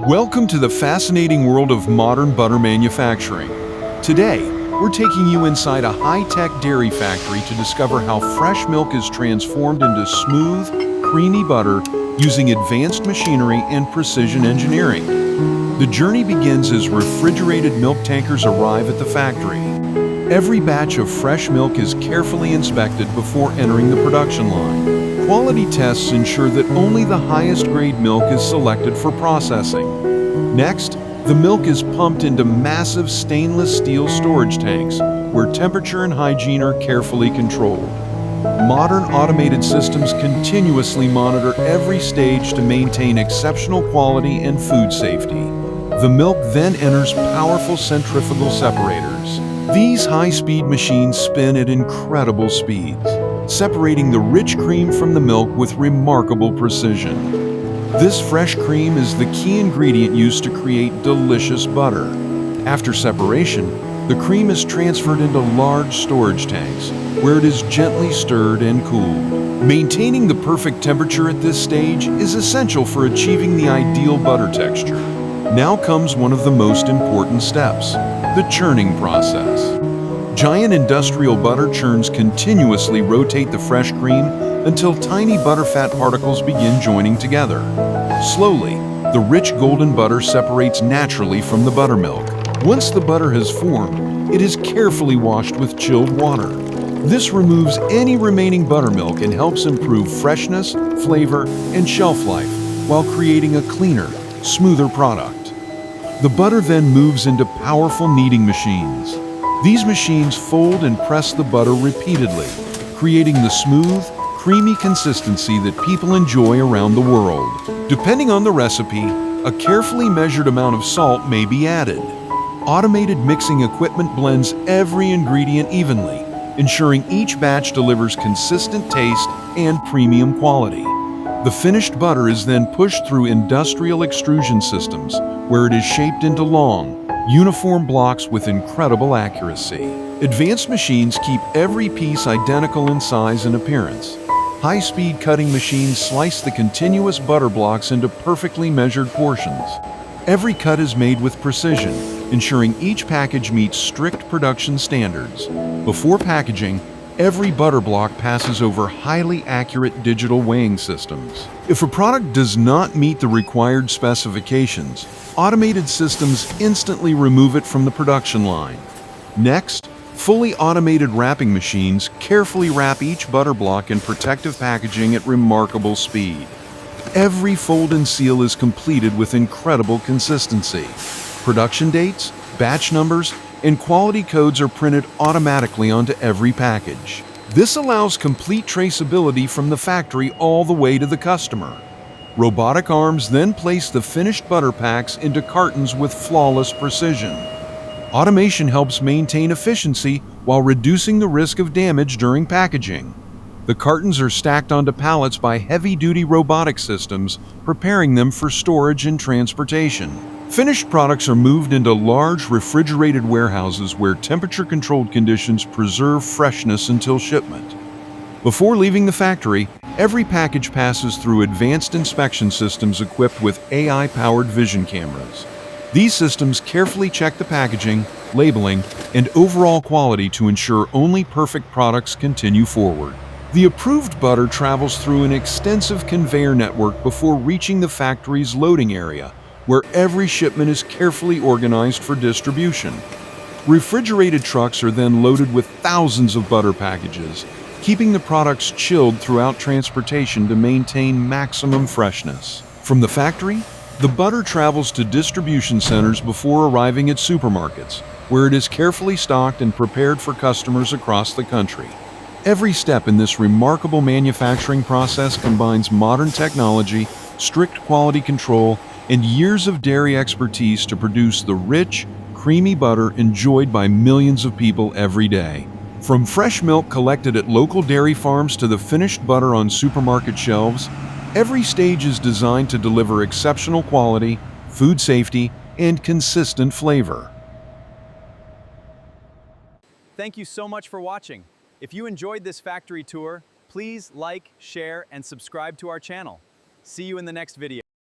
Welcome to the fascinating world of modern butter manufacturing. Today, we're taking you inside a high-tech dairy factory to discover how fresh milk is transformed into smooth, creamy butter using advanced machinery and precision engineering. The journey begins as refrigerated milk tankers arrive at the factory. Every batch of fresh milk is carefully inspected before entering the production line. Quality tests ensure that only the highest grade milk is selected for processing. Next, the milk is pumped into massive stainless steel storage tanks, where temperature and hygiene are carefully controlled. Modern automated systems continuously monitor every stage to maintain exceptional quality and food safety. The milk then enters powerful centrifugal separators. These high-speed machines spin at incredible speeds, separating the rich cream from the milk with remarkable precision. This fresh cream is the key ingredient used to create delicious butter. After separation, the cream is transferred into large storage tanks, where it is gently stirred and cooled. Maintaining the perfect temperature at this stage is essential for achieving the ideal butter texture. Now comes one of the most important steps, the churning process. Giant industrial butter churns continuously rotate the fresh cream until tiny butterfat particles begin joining together. Slowly, the rich golden butter separates naturally from the buttermilk. Once the butter has formed, it is carefully washed with chilled water. This removes any remaining buttermilk and helps improve freshness, flavor, and shelf life, while creating a cleaner, smoother product. The butter then moves into powerful kneading machines. These machines fold and press the butter repeatedly, creating the smooth, creamy consistency that people enjoy around the world. Depending on the recipe, a carefully measured amount of salt may be added. Automated mixing equipment blends every ingredient evenly, ensuring each batch delivers consistent taste and premium quality. The finished butter is then pushed through industrial extrusion systems, where it is shaped into long, uniform blocks with incredible accuracy. Advanced machines keep every piece identical in size and appearance. High-speed cutting machines slice the continuous butter blocks into perfectly measured portions. Every cut is made with precision, ensuring each package meets strict production standards. Before packaging, every butter block passes over highly accurate digital weighing systems. If a product does not meet the required specifications, automated systems instantly remove it from the production line. Next, fully automated wrapping machines carefully wrap each butter block in protective packaging at remarkable speed. Every fold and seal is completed with incredible consistency. Production dates, batch numbers, and quality codes are printed automatically onto every package. This allows complete traceability from the factory all the way to the customer. Robotic arms then place the finished butter packs into cartons with flawless precision. Automation helps maintain efficiency while reducing the risk of damage during packaging. The cartons are stacked onto pallets by heavy-duty robotic systems, preparing them for storage and transportation. Finished products are moved into large refrigerated warehouses where temperature-controlled conditions preserve freshness until shipment. Before leaving the factory, every package passes through advanced inspection systems equipped with AI-powered vision cameras. These systems carefully check the packaging, labeling, and overall quality to ensure only perfect products continue forward. The approved butter travels through an extensive conveyor network before reaching the factory's loading area, where every shipment is carefully organized for distribution. Refrigerated trucks are then loaded with thousands of butter packages, keeping the products chilled throughout transportation to maintain maximum freshness. From the factory, the butter travels to distribution centers before arriving at supermarkets, where it is carefully stocked and prepared for customers across the country. Every step in this remarkable manufacturing process combines modern technology, strict quality control, and years of dairy expertise to produce the rich, creamy butter enjoyed by millions of people every day. From fresh milk collected at local dairy farms to the finished butter on supermarket shelves, every stage is designed to deliver exceptional quality, food safety, and consistent flavor. Thank you so much for watching. If you enjoyed this factory tour, please like, share, and subscribe to our channel. See you in the next video.